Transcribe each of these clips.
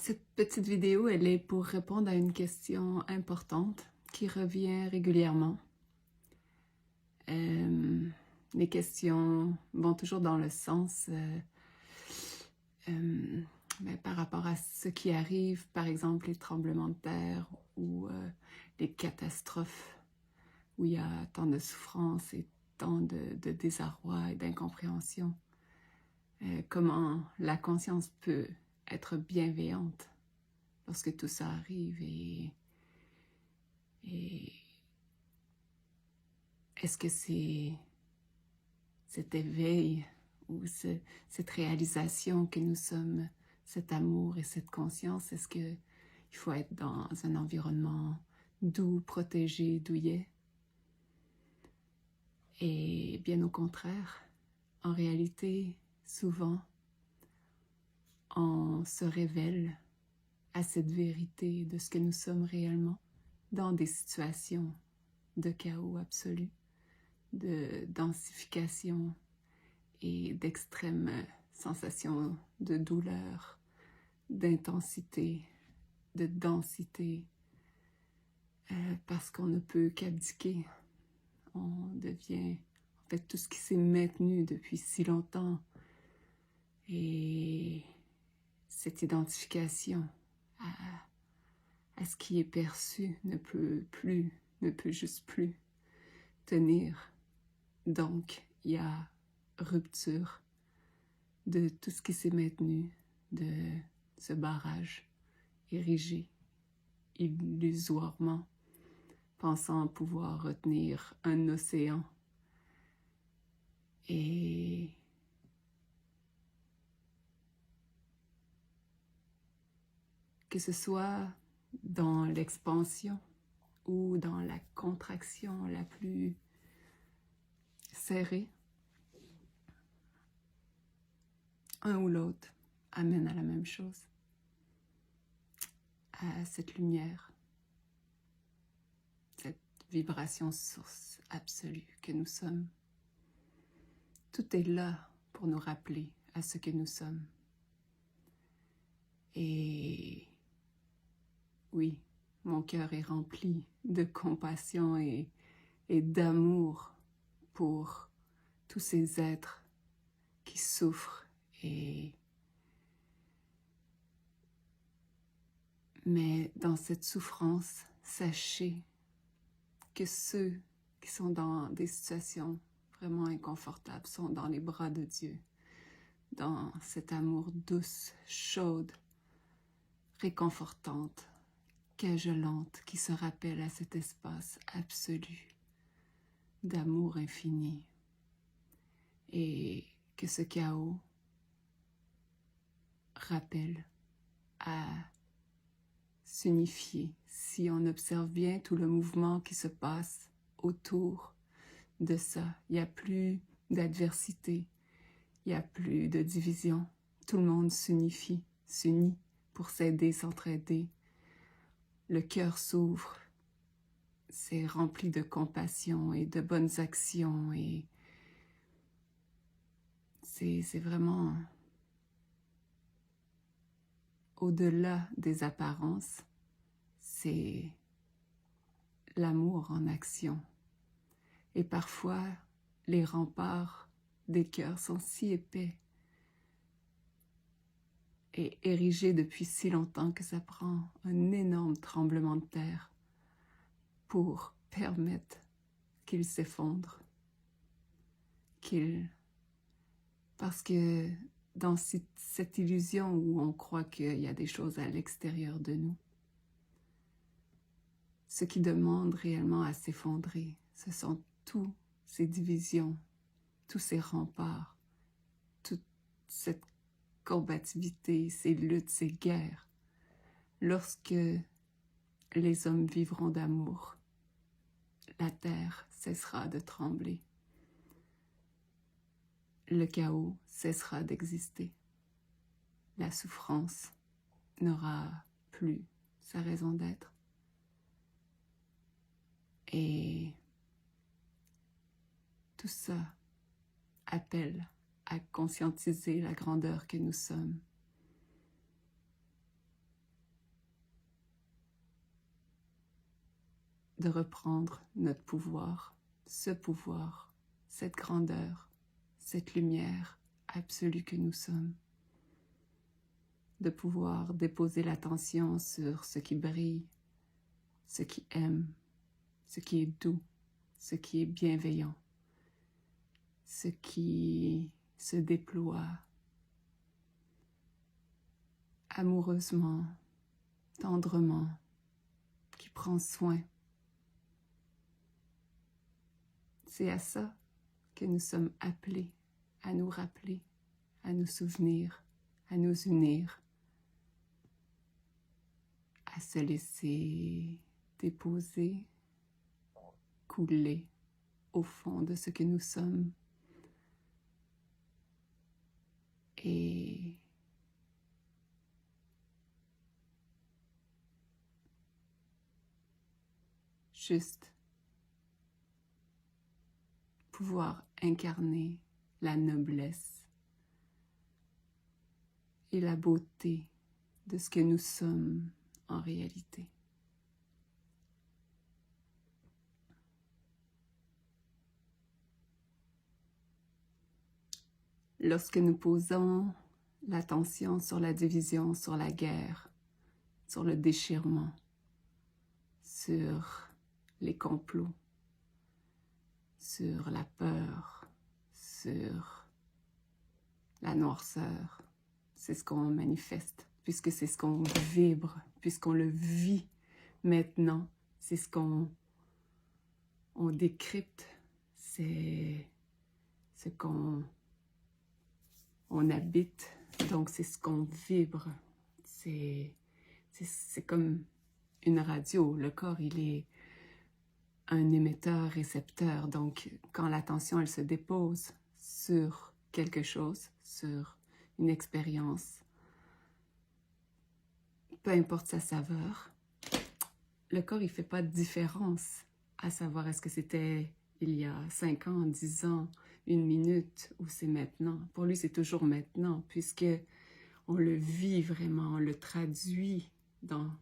Cette petite vidéo, elle est pour répondre à une question importante qui revient régulièrement. Les questions vont toujours dans le sens par rapport à ce qui arrive, par exemple les tremblements de terre ou les catastrophes où il y a tant de souffrance et tant de désarroi et d'incompréhension. Comment la conscience peut être bienveillante lorsque tout ça arrive et est-ce que c'est cet éveil ou cette réalisation que nous sommes, cet amour et cette conscience, est-ce qu'il faut être dans un environnement doux, protégé, douillet? Et bien au contraire, en réalité, souvent, on se révèle à cette vérité de ce que nous sommes réellement dans des situations de chaos absolu, de densification et d'extrême sensation de douleur, d'intensité, de densité, parce qu'on ne peut qu'abdiquer. On devient, en fait, tout ce qui s'est maintenu depuis si longtemps. Et cette identification à ce qui est perçu ne peut juste plus tenir. Donc, il y a rupture de tout ce qui s'est maintenu, de ce barrage érigé illusoirement, pensant pouvoir retenir un océan. Et que ce soit dans l'expansion ou dans la contraction la plus serrée, un ou l'autre amène à la même chose, à cette lumière, cette vibration source absolue que nous sommes. Tout est là pour nous rappeler à ce que nous sommes. Et oui, mon cœur est rempli de compassion et d'amour pour tous ces êtres qui souffrent. Mais dans cette souffrance, sachez que ceux qui sont dans des situations vraiment inconfortables sont dans les bras de Dieu, dans cet amour douce, chaude, réconfortante, cajolante, qui se rappelle à cet espace absolu d'amour infini. Et que ce chaos rappelle à s'unifier si on observe bien tout le mouvement qui se passe autour de ça. Il n'y a plus d'adversité, il n'y a plus de division. Tout le monde s'unifie, s'unit pour s'aider, s'entraider. Le cœur s'ouvre, c'est rempli de compassion et de bonnes actions et c'est vraiment au-delà des apparences, c'est l'amour en action. Et parfois, les remparts des cœurs sont si épais et érigés depuis si longtemps que ça prend un énorme tremblement de terre pour permettre qu'ils s'effondrent. Parce que dans cette illusion où on croit qu'il y a des choses à l'extérieur de nous, ce qui demande réellement à s'effondrer, ce sont toutes ces divisions, tous ces remparts, toute cette combativité, ces luttes, ces guerres. Lorsque les hommes vivront d'amour, la terre cessera de trembler. Le chaos cessera d'exister. La souffrance n'aura plus sa raison d'être. Et tout ça appelle à conscientiser la grandeur que nous sommes. de reprendre notre pouvoir, ce pouvoir, cette grandeur, cette lumière absolue que nous sommes, de pouvoir déposer l'attention sur ce qui brille, ce qui aime, ce qui est doux, ce qui est bienveillant, ce qui se déploie amoureusement, tendrement, qui prend soin. C'est à ça que nous sommes appelés, à nous rappeler, à nous souvenir, à nous unir, à se laisser déposer, couler au fond de ce que nous sommes et juste pouvoir incarner la noblesse et la beauté de ce que nous sommes en réalité. Lorsque nous posons l'attention sur la division, sur la guerre, sur le déchirement, sur les complots, sur la peur, sur la noirceur, c'est ce qu'on manifeste, puisque c'est ce qu'on vibre, puisqu'on le vit maintenant, c'est ce qu'on décrypte, c'est ce qu'on habite, donc c'est ce qu'on vibre, c'est comme une radio, le corps il est un émetteur-récepteur, donc quand l'attention elle se dépose sur quelque chose, sur une expérience, peu importe sa saveur, le corps il fait pas de différence à savoir est-ce que c'était il y a 5 ans, 10 ans, 1 minute ou c'est maintenant. Pour lui c'est toujours maintenant puisque on le vit vraiment, on le traduit dans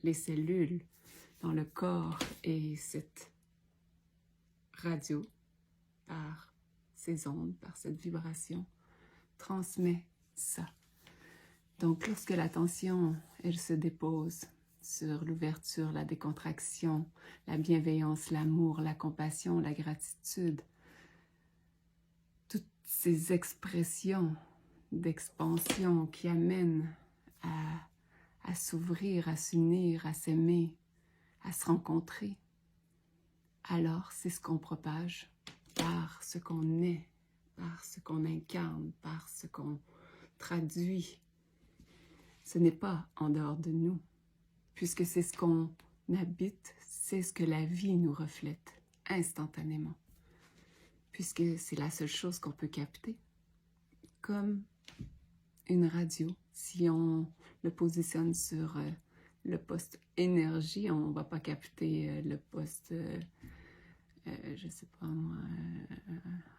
les cellules, dans le corps et cette radio par ces ondes, par cette vibration transmet ça. Donc lorsque l'attention elle se dépose sur l'ouverture, la décontraction, la bienveillance, l'amour, la compassion, la gratitude, toutes ces expressions d'expansion qui amènent à s'ouvrir, à s'unir, à s'aimer, à se rencontrer, alors c'est ce qu'on propage par ce qu'on est, par ce qu'on incarne, par ce qu'on traduit. Ce n'est pas en dehors de nous, puisque c'est ce qu'on habite, c'est ce que la vie nous reflète instantanément, puisque c'est la seule chose qu'on peut capter, comme une radio. Si on le positionne sur le poste énergie, on ne va pas capter le poste, je ne sais pas moi,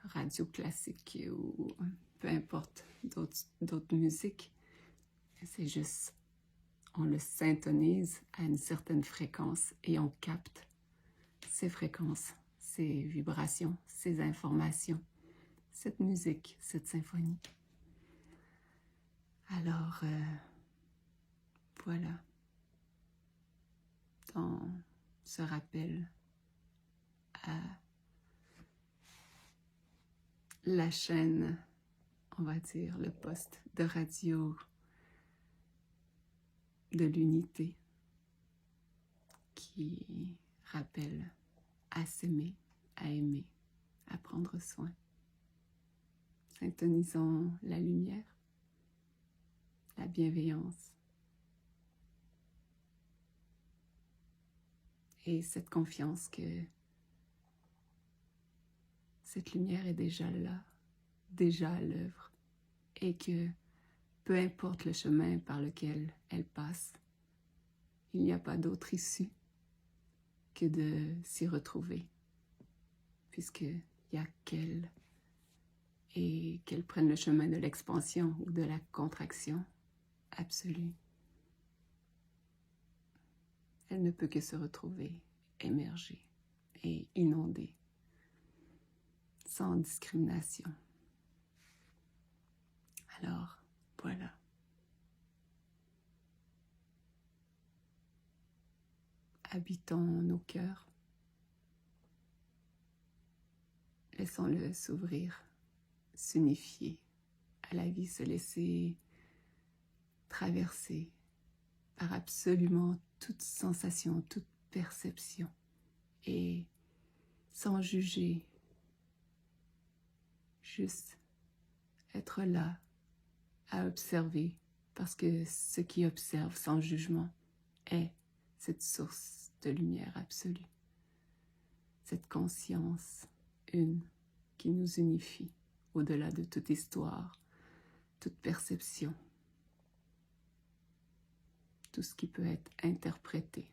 radio classique ou peu importe d'autres musiques. C'est juste, on le syntonise à une certaine fréquence et on capte ces fréquences, ces vibrations, ces informations, cette musique, cette symphonie. Alors, voilà, dans ce rappel à la chaîne, on va dire, le poste de radio de l'unité qui rappelle à s'aimer, à aimer, à prendre soin. Syntonisons la lumière, la bienveillance et cette confiance que cette lumière est déjà là, déjà à l'œuvre et que peu importe le chemin par lequel elle passe, il n'y a pas d'autre issue que de s'y retrouver, puisqu'il n'y a qu'elle, et qu'elle prenne le chemin de l'expansion ou de la contraction absolue. Elle ne peut que se retrouver émerger et inonder sans discrimination. Alors, voilà. Habitons nos cœurs. Laissons-le s'ouvrir, s'unifier à la vie, se laisser traverser par absolument toute sensation, toute perception et sans juger, juste être là à observer parce que ce qui observe sans jugement est cette source de lumière absolue, cette conscience une qui nous unifie au-delà de toute histoire, toute perception, tout ce qui peut être interprété.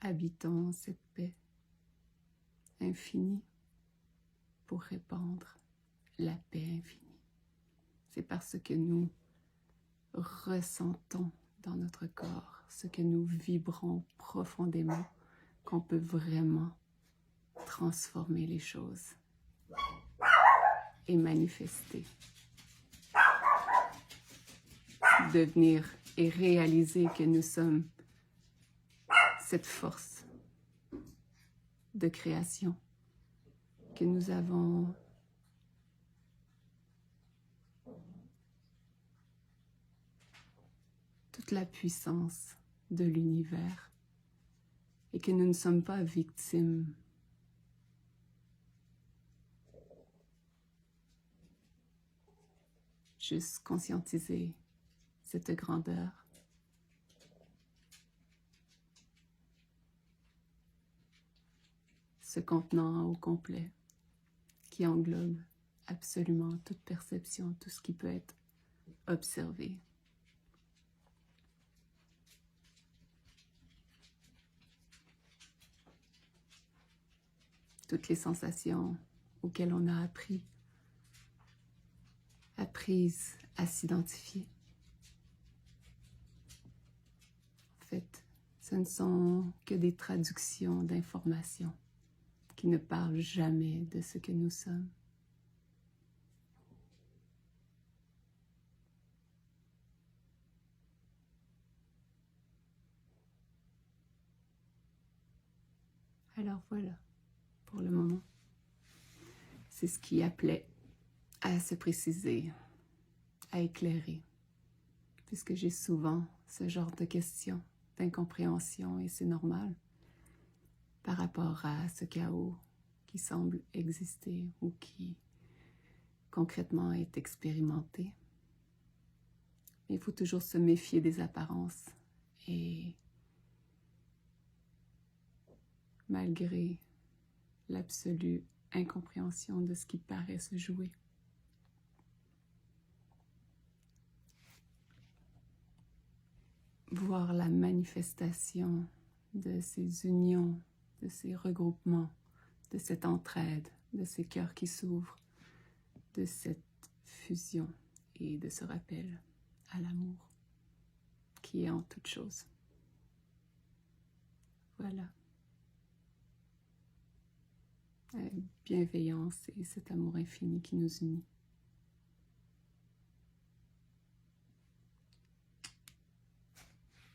Habitons cette paix infinie pour répandre la paix infinie. C'est parce que nous ressentons dans notre corps, ce que nous vibrons profondément, qu'on peut vraiment transformer les choses et manifester. Devenir et réaliser que nous sommes cette force de création, que nous avons toute la puissance de l'univers et que nous ne sommes pas victimes juste conscientiser cette grandeur. Ce contenant au complet qui englobe absolument toute perception, tout ce qui peut être observé. Toutes les sensations auxquelles on a apprises à s'identifier. En fait, ce ne sont que des traductions d'informations qui ne parlent jamais de ce que nous sommes. Alors voilà, pour le moment, c'est ce qui appelait à se préciser, à éclairer, puisque j'ai souvent ce genre de questions, d'incompréhension, et c'est normal, par rapport à ce chaos qui semble exister ou qui concrètement est expérimenté. Mais il faut toujours se méfier des apparences et malgré l'absolue incompréhension de ce qui paraît se jouer, voir la manifestation de ces unions, de ces regroupements, de cette entraide, de ces cœurs qui s'ouvrent, de cette fusion et de ce rappel à l'amour qui est en toute chose. Voilà. La bienveillance et cet amour infini qui nous unit.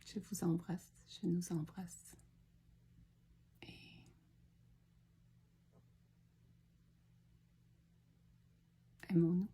Je vous embrasse, je nous embrasse. Et aimons-nous.